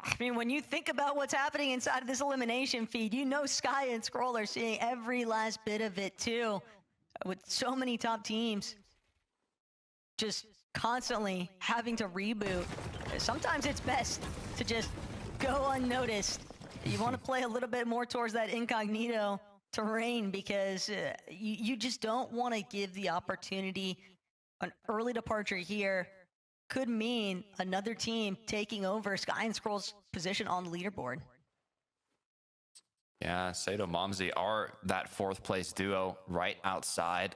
I mean, when you think about what's happening inside of this elimination feed, you know Sky and Scroll are seeing every last bit of it too. With so many top teams just constantly having to reboot. Sometimes it's best to just go unnoticed. You want to play a little bit more towards that incognito terrain because you just don't want to give the opportunity. An early departure here could mean another team taking over Sky and Scroll's position on the leaderboard. Yeah, Sato Momsy are that 4th place duo right outside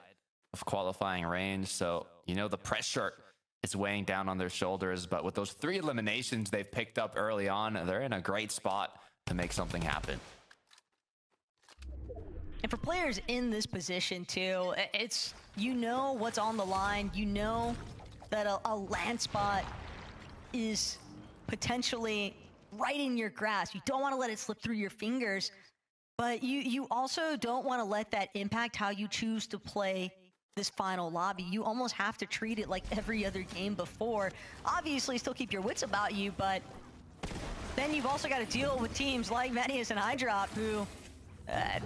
of qualifying range. So, you know, the pressure is weighing down on their shoulders. But with those 3 eliminations they've picked up early on, they're in a great spot to make something happen. And for players in this position too, it's, you know what's on the line. You know that a land spot is potentially right in your grasp. You don't want to let it slip through your fingers, but you also don't want to let that impact how you choose to play this final lobby. You almost have to treat it like every other game before. Obviously, still keep your wits about you, but then you've also got to deal with teams like Medius and Hydrop who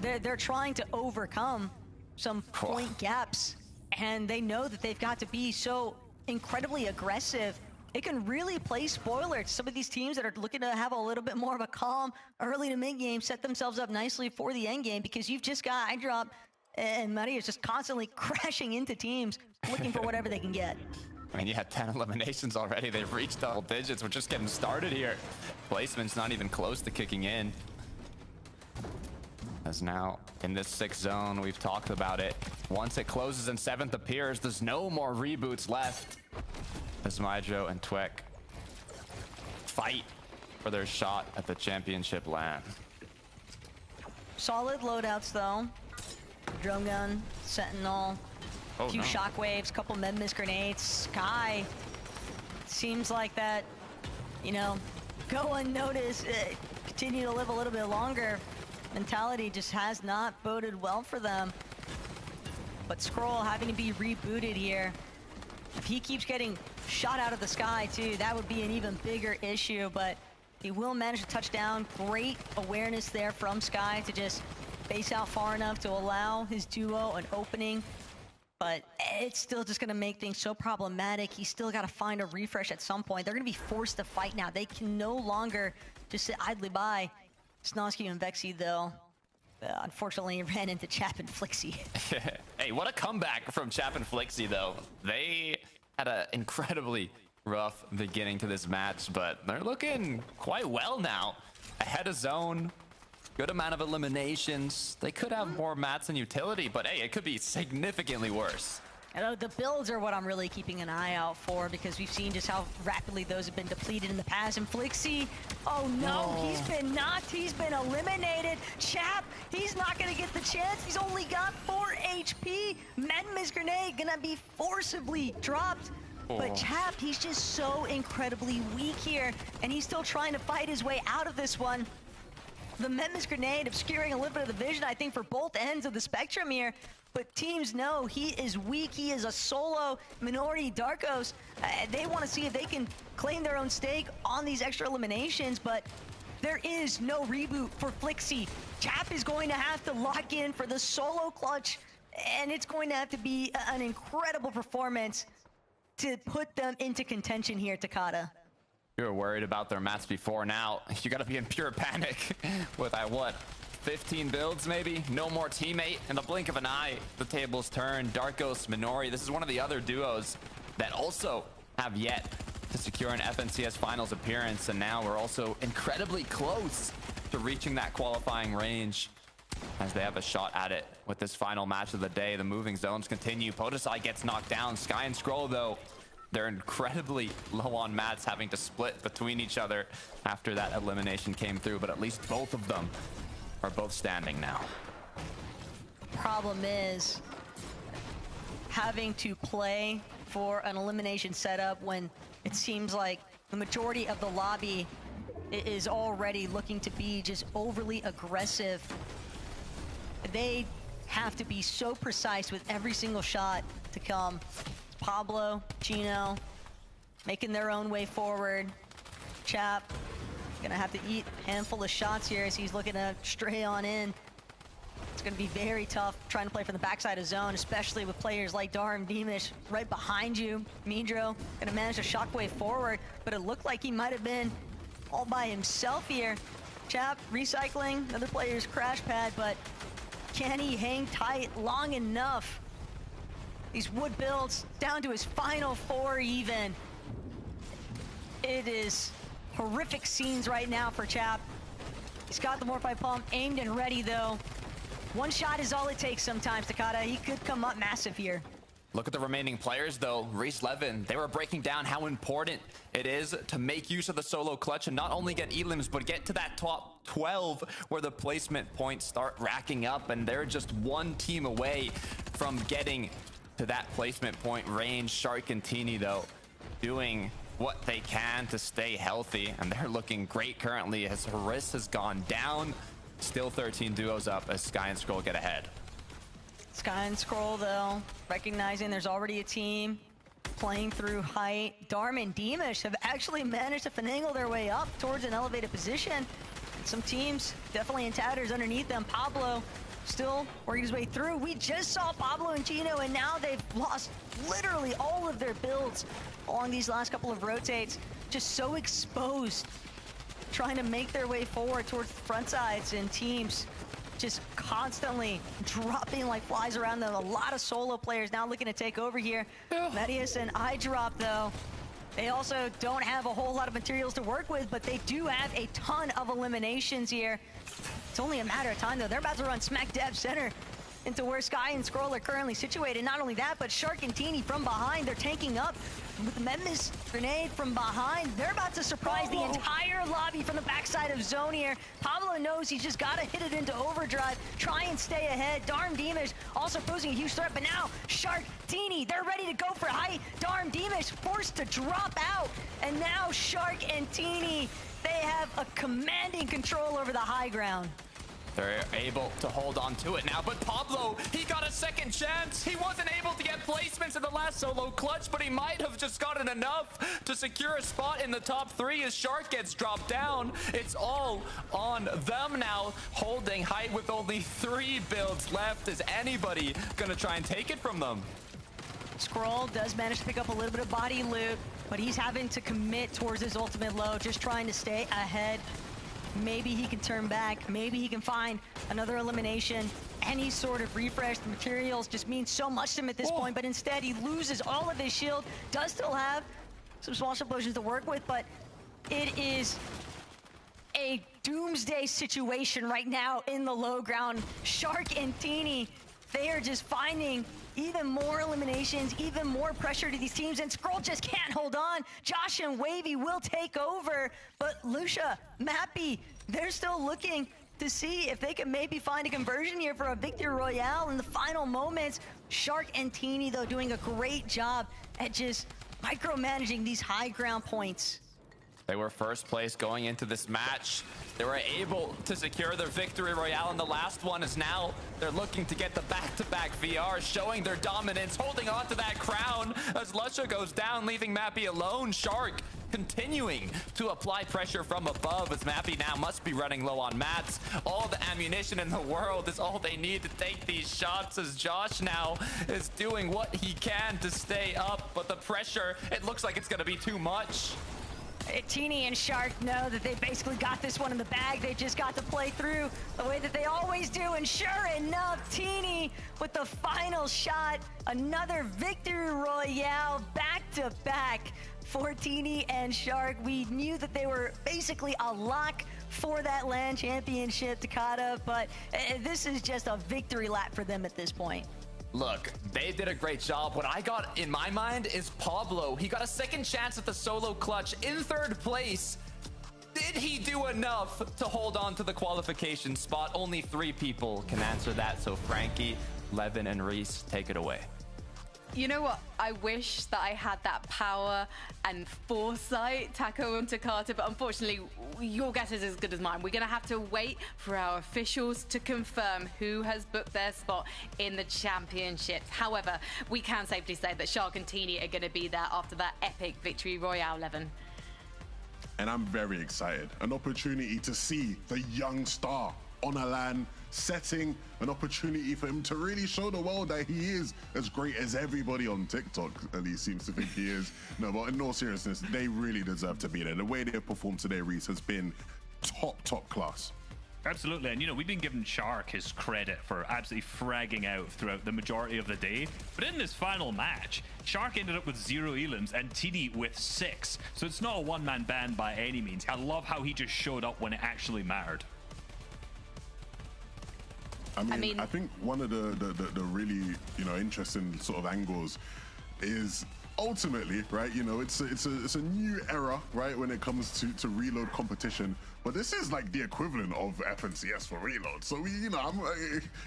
they're trying to overcome some point gaps, and they know that they've got to be so incredibly aggressive. It can really play spoiler to some of these teams that are looking to have a little bit more of a calm early to mid game, set themselves up nicely for the end game, because you've just got Hydrop and Medius just constantly crashing into teams looking for whatever they can get. I mean, you had 10 eliminations already. They've reached double digits. We're just getting started here. Placement's not even close to kicking in. As now in this 6th zone, we've talked about it. Once it closes and 7th appears, there's no more reboots left. As Mydro and Twek fight for their shot at the championship land. Solid loadouts though. Drone gun, Sentinel, a few shockwaves, couple Medmis grenades. Sky seems like that, you know, go unnoticed, continue to live a little bit longer. Mentality just has not boded well for them. But Scroll having to be rebooted here. If he keeps getting shot out of the sky too, that would be an even bigger issue, but he will manage to touch down. Great awareness there from Sky to just base out far enough to allow his duo an opening. But it's still just going to make things so problematic. He's still got to find a refresh at some point. They're going to be forced to fight now. They can no longer just sit idly by. Snosky and Vexy, though, unfortunately ran into Chap and Flixie. Hey, what a comeback from Chap and Flixie, though. They had an incredibly rough beginning to this match, but they're looking quite well now. Ahead of zone, good amount of eliminations. They could have more mats and utility, but hey, it could be significantly worse. You know, the builds are what I'm really keeping an eye out for, because we've seen just how rapidly those have been depleted in the past. And Flixie, oh no, he's been knocked, he's been eliminated. Chap, he's not gonna get the chance. He's only got 4 HP. Medmis grenade gonna be forcibly dropped. But Chap, he's just so incredibly weak here, and he's still trying to fight his way out of this one. The Medmis grenade obscuring a little bit of the vision, I think, for both ends of the spectrum here. But teams know he is weak. He is a solo minority Darkos. They want to see if they can claim their own stake on these extra eliminations, but there is no reboot for Flixie. Chap is going to have to lock in for the solo clutch, and it's going to have to be an incredible performance to put them into contention here, Takata. You were worried about their mats before. Now you got to be in pure panic with what, 15 builds maybe? No more teammate. In the blink of an eye, the tables turn. Darkos, Minori. This is one of the other duos that also have yet to secure an FNCS Finals appearance, and now we're also incredibly close to reaching that qualifying range as they have a shot at it with this final match of the day. The moving zones continue. Podesai gets knocked down. Sky and Scroll, though, they're incredibly low on mats, having to split between each other after that elimination came through, but at least both of them are both standing now. Problem is, having to play for an elimination setup when it seems like the majority of the lobby is already looking to be just overly aggressive. They have to be so precise with every single shot to come. Pablo, Gino, making their own way forward. Chap, gonna have to eat a handful of shots here as he's looking to stray on in. It's gonna be very tough trying to play from the backside of zone, especially with players like Darm Demish right behind you. Midro gonna manage to shockwave forward, but it looked like he might have been all by himself here. Chap recycling another player's crash pad, but can he hang tight long enough? These wood builds down to his final 4 even. It is horrific scenes right now for Chap. He's got the Morphi pump aimed and ready though. One shot is all it takes sometimes, Takada. He could come up massive here. Look at the remaining players, though. Reese Levin, they were breaking down how important it is to make use of the solo clutch and not only get elims, but get to that top 12 where the placement points start racking up, and they're just one team away from getting to that placement point range. Shark and Teeny, though, doing what they can to stay healthy, and they're looking great currently as Haris has gone down. Still 13 duos up as Sky and Scroll get ahead. Sky and Scroll, though, recognizing there's already a team playing through height. Darm and Demish have actually managed to finagle their way up towards an elevated position. Some teams definitely in tatters underneath them. Pablo still working his way through. We just saw Pablo and Gino, and now they've lost literally all of their builds along these last couple of rotates. Just so exposed, trying to make their way forward towards the front sides, and teams just constantly dropping like flies around them. A lot of solo players now looking to take over here. Medius and iDrop, though, they also don't have a whole lot of materials to work with, but they do have a ton of eliminations here. It's only a matter of time, though. They're about to run smack dab center into where Sky and Scroll are currently situated. Not only that, but Shark and Teeny from behind, they're tanking up with the Memphis grenade from behind. They're about to surprise the entire lobby from the backside of zone here. Pablo knows he's just got to hit it into overdrive, try and stay ahead. Darm Demish also posing a huge threat, but now Shark, Teeny, they're ready to go for height. Darm Demish forced to drop out, and now Shark and Teeny, they have a commanding control over the high ground. They're able to hold on to it now, but Pablo, he got a second chance. He wasn't able to get placements in the last solo clutch, but he might have just gotten enough to secure a spot in the top 3 as Shark gets dropped down. It's all on them now, holding height with only 3 builds left. Is anybody gonna try and take it from them? Scroll does manage to pick up a little bit of body loot, but he's having to commit towards his ultimate low, just trying to stay ahead. Maybe he can turn back. Maybe he can find another elimination. Any sort of refresh. The materials just mean so much to him at this point, but instead he loses all of his shield. Does still have some small potions to work with, but it is a doomsday situation right now in the low ground. Shark and Teeny, they are just finding even more eliminations, even more pressure to these teams, and Scroll just can't hold on. Josh and Wavy will take over, but Lucia, Mappy, they're still looking to see if they can maybe find a conversion here for a victory royale in the final moments. Shark and Teeny, though, doing a great job at just micromanaging these high ground points. They were first place going into this match. They were able to secure their victory royale, and the last one is now they're looking to get the back-to-back VR, showing their dominance, holding on to that crown as Lusha goes down, leaving Mappy alone. Shark continuing to apply pressure from above as Mappy now must be running low on mats. All the ammunition in the world is all they need to take these shots as Josh now is doing what he can to stay up, but the pressure, it looks like it's going to be too much. Teeny and Shark know that they basically got this one in the bag. They just got to play through the way that they always do. And sure enough, Teeny with the final shot. Another victory royale back-to-back for Teeny and Shark. We knew that they were basically a lock for that LAN championship, Takada, but this is just a victory lap for them at this point. Look, they did a great job. What I got in my mind is Pablo. He got a second chance at the solo clutch in 3rd place. Did he do enough to hold on to the qualification spot? Only 3 people can answer that. So Frankie, Levin, and Reese, take it away. You know what? I wish that I had that power and foresight, Taco and Takata, but unfortunately, your guess is as good as mine. We're going to have to wait for our officials to confirm who has booked their spot in the championships. However, we can safely say that Shark and Teeny are going to be there after that epic victory royale, Levin. And I'm very excited. An opportunity to see the young star on a LAN setting, an opportunity for him to really show the world that he is as great as everybody on TikTok at least seems to think he is. No, but in all seriousness, they really deserve to be there. The way they've performed today, Reese, has been top class. Absolutely, and we've been giving Shark his credit for absolutely fragging out throughout the majority of the day. But in this final match, Shark ended up with 0 elims and TD with 6. So it's not a one-man band by any means. I love how he just showed up when it actually mattered. I mean, I think one of the really interesting sort of angles is ultimately, right? It's a new era, right, when it comes to reload competition. But this is like the equivalent of FNCS for reload. So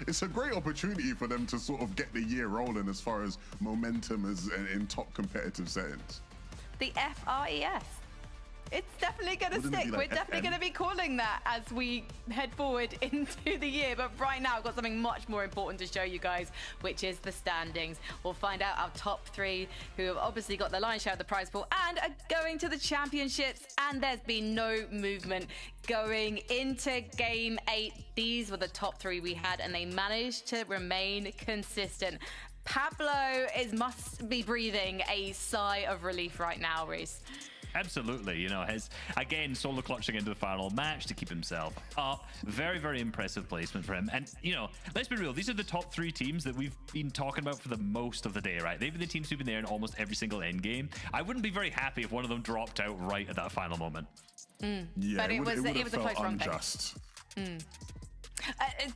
it's a great opportunity for them to sort of get the year rolling as far as momentum as in top competitive settings. The FRES. It's definitely going to stick. We're definitely going to be calling that as we head forward into the year. But right now, I've got something much more important to show you guys, which is the standings. We'll find out our top 3 who have obviously got the lion's share of the prize pool and are going to the championships. And there's been no movement going into Game 8. These were the top 3 we had, and they managed to remain consistent. Pablo must be breathing a sigh of relief right now, Reese. Absolutely, his, again, solo clutching into the final match to keep himself up. Very impressive placement for him. And, let's be real, these are the top 3 teams that we've been talking about for the most of the day, right? They've been the teams who've been there in almost every single end game. I wouldn't be very happy if one of them dropped out right at that final moment. Yeah, but it was a close run. Unjust.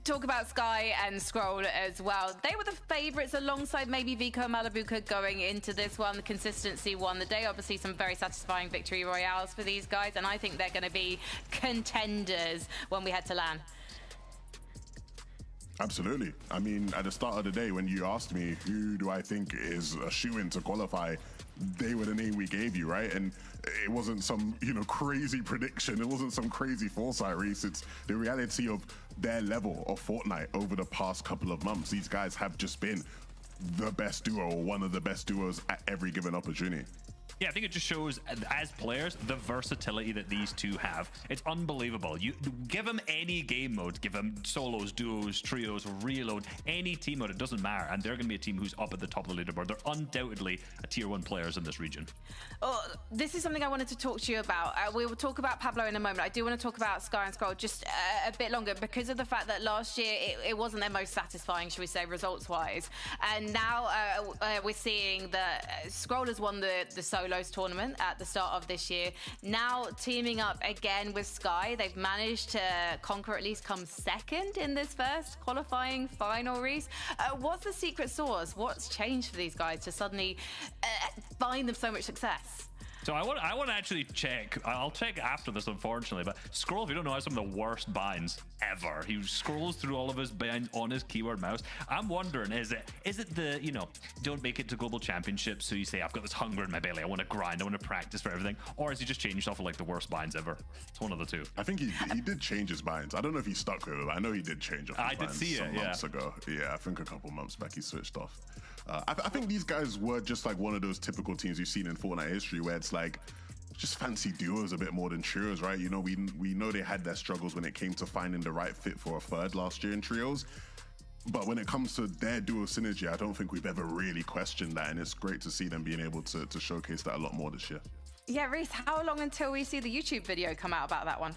Talk about Sky and Scroll as well. They were the favourites alongside maybe Vico and Malibuca going into this one. The consistency won the day. Obviously, some very satisfying victory royales for these guys, and I think they're going to be contenders when we head to LAN. Absolutely. I mean, at the start of the day, when you asked me who do I think is a shoo-in to qualify, they were the name we gave you, right? And it wasn't some, crazy prediction. It wasn't some crazy foresight, Reese. It's the reality of their level of Fortnite over the past couple of months. These guys have just been the best duo, or one of the best duos at every given opportunity. Yeah, I think it just shows, as players, the versatility that these two have. It's unbelievable. You give them any game mode, give them solos, duos, trios, reload, any team mode, it doesn't matter. And they're going to be a team who's up at the top of the leaderboard. They're undoubtedly a tier 1 players in this region. Oh, this is something I wanted to talk to you about. We will talk about Pablo in a moment. I do want to talk about Sky and Scroll just a bit longer because of the fact that last year it wasn't their most satisfying, should we say, results-wise. And now we're seeing that Scroll has won the solos tournament at the start of this year. Now teaming up again with Sky, they've managed to conquer, at least come second in this first qualifying final, Reese. What's the secret sauce? What's changed for these guys to suddenly find them so much success? So I want to actually check. I'll check after this, unfortunately. But Scroll, if you don't know, has some of the worst binds ever. He scrolls through all of his binds on his keyboard mouse. I'm wondering, is it the don't make it to global championships, so you say I've got this hunger in my belly, I want to grind, I want to practice for everything, or has he just changed off of like the worst binds ever? It's one of the two. I think he did change his binds. I don't know if he stuck with it, but I know he did change off his binds some months ago. Yeah, I think a couple months back he switched off. I think these guys were just like one of those typical teams you've seen in Fortnite history where it's like just fancy duos a bit more than trios, right? We know they had their struggles when it came to finding the right fit for a third last year in trios. But when it comes to their duo synergy, I don't think we've ever really questioned that. And it's great to see them being able to showcase that a lot more this year. Yeah, Reese, how long until we see the YouTube video come out about that one?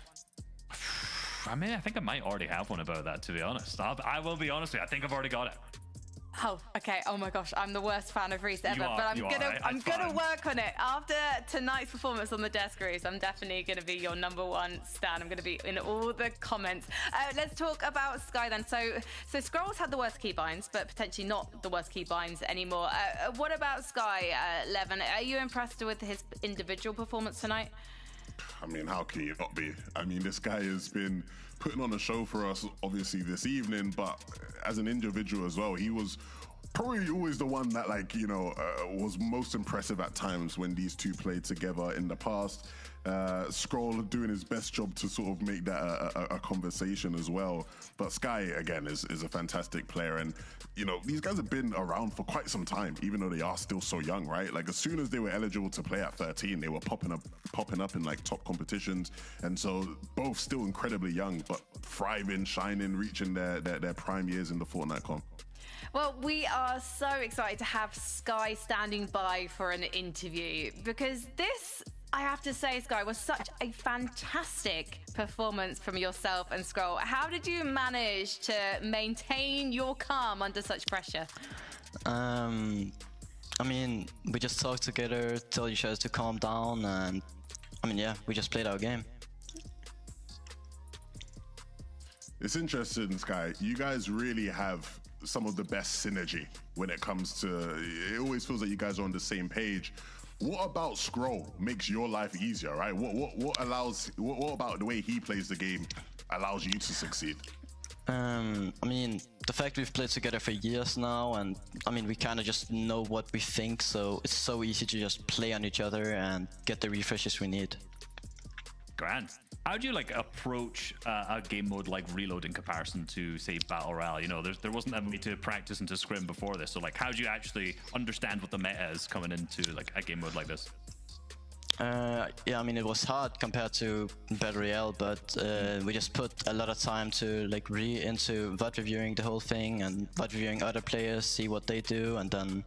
I mean, I think I might already have one about that, to be honest. I will be honest with you. I think I've already got it. Oh, okay. Oh my gosh, I'm the worst fan of Reese ever, but I'm gonna work on it. After tonight's performance on the desk, Reese, I'm definitely gonna be your #1 stan. I'm gonna be in all the comments. Let's talk about Sky then. So Scroll's had the worst keybinds, but potentially not the worst keybinds anymore. What about Sky, Levin? Are you impressed with his individual performance tonight? I mean, how can you not be? I mean, this guy has been putting on a show for us, obviously, this evening, but as an individual as well, he was probably always the one that, like, you know, was most impressive at times when these two played together in the past. Scroll doing his best job to sort of make that a conversation as well. But Sky, again, is a fantastic player. And, you know, these guys have been around for quite some time, even though they are still so young, right? Like, as soon as they were eligible to play at 13, they were popping up in, like, top competitions. And so both still incredibly young, but thriving, shining, reaching their prime years in the Fortnite comp. Well, we are so excited to have Sky standing by for an interview, because this, I have to say, Sky, was such a fantastic performance from yourself and Scroll. How did you manage to maintain your calm under such pressure? I mean, we just talked together, told each other to calm down, and I mean, yeah, we just played our game. It's interesting, Sky. You guys really have some of the best synergy when it comes to, it always feels like you guys are on the same page. What about Scroll makes your life easier, right? What about the way he plays the game allows you to succeed? I mean, the fact we've played together for years now, and I mean, we kind of just know what we think, so it's so easy to just play on each other and get the refreshes we need. Grand. How do you like approach a game mode like Reload in comparison to, say, Battle Royale? You know, there wasn't a way to practice into Scrim before this, so like, how do you actually understand what the meta is coming into like a game mode like this? Yeah, I mean, it was hard compared to Battle Royale, but we just put a lot of time to like into VOD reviewing the whole thing and VOD reviewing other players, see what they do, and then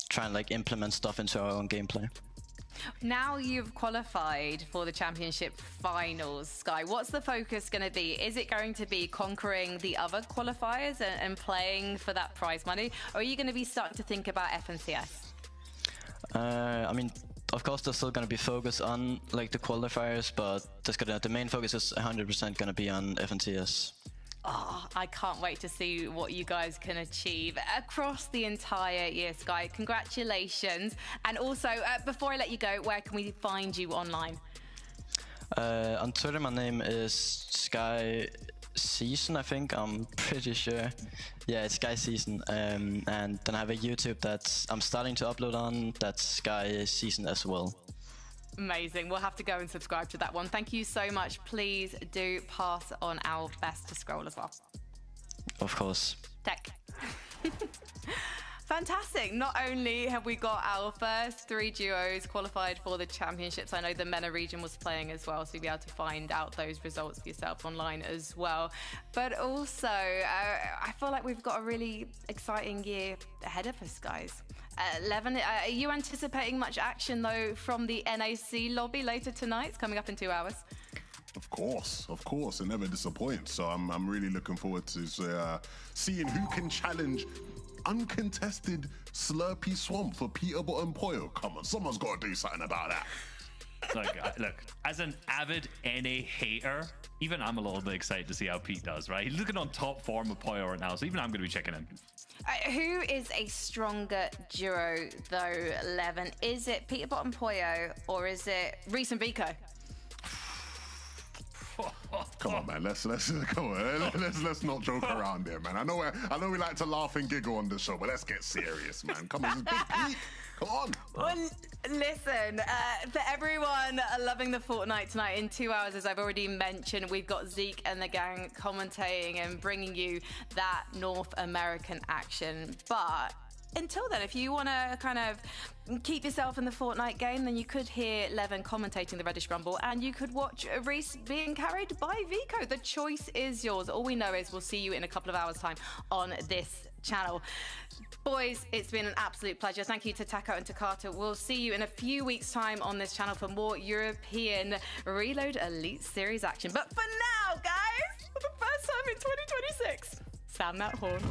try and like implement stuff into our own gameplay. Now you've qualified for the championship finals, Sky. What's the focus going to be? Is it going to be conquering the other qualifiers and playing for that prize money? Or are you going to be starting to think about FNCS? I mean, of course, there's still going to be focus on like the qualifiers, but the main focus is 100% going to be on FNCS. Oh, I can't wait to see what you guys can achieve across the entire year, Sky. Congratulations. And also, before I let you go, where can we find you online? On Twitter, my name is Sky Season, I think. I'm pretty sure. Yeah, it's Sky Season. And then I have a YouTube that I'm starting to upload on. That's Sky Season as well. Amazing. We'll have to go and subscribe to that one. Thank you so much. Please do pass on our best to Scroll as well. Of course. Tech. Fantastic. Not only have we got our first 3 duos qualified for the championships, I know the MENA region was playing as well, so you'll be able to find out those results for yourself online as well. But also, I feel like we've got a really exciting year ahead of us, guys. Levin, are you anticipating much action, though, from the NAC lobby later tonight? It's coming up in 2 hours. Of course, it never disappoints. So I'm really looking forward to seeing who can challenge uncontested Slurpy Swamp for Peter Bottom Poyo. Come on, someone's got to do something about that. Look, as an avid NA hater, even I'm a little bit excited to see how Pete does, right? He's looking on top form of Poyo right now, so even I'm going to be checking in. Who is a stronger duo, though, Levin? Is it Peter Bottom Poyo or is it Reese and Vico? Come on, man. Let's not joke around here, man. I know we like to laugh and giggle on the show, but let's get serious, man. Come on, it's Big Pete. Come on. Well, listen, for everyone loving the Fortnite tonight, in 2 hours, as I've already mentioned, we've got Zeke and the gang commentating and bringing you that North American action. But until then, if you want to kind of keep yourself in the Fortnite game, then you could hear Levin commentating the Reddish Rumble, and you could watch Reese being carried by Vico. The choice is yours. All we know is we'll see you in a couple of hours' time on this channel. Boys, it's been an absolute pleasure. Thank you to Taco and to Carter. We'll see you in a few weeks' time on this channel for more European Reload Elite Series action. But for now, guys, for the first time in 2026, sound that horn.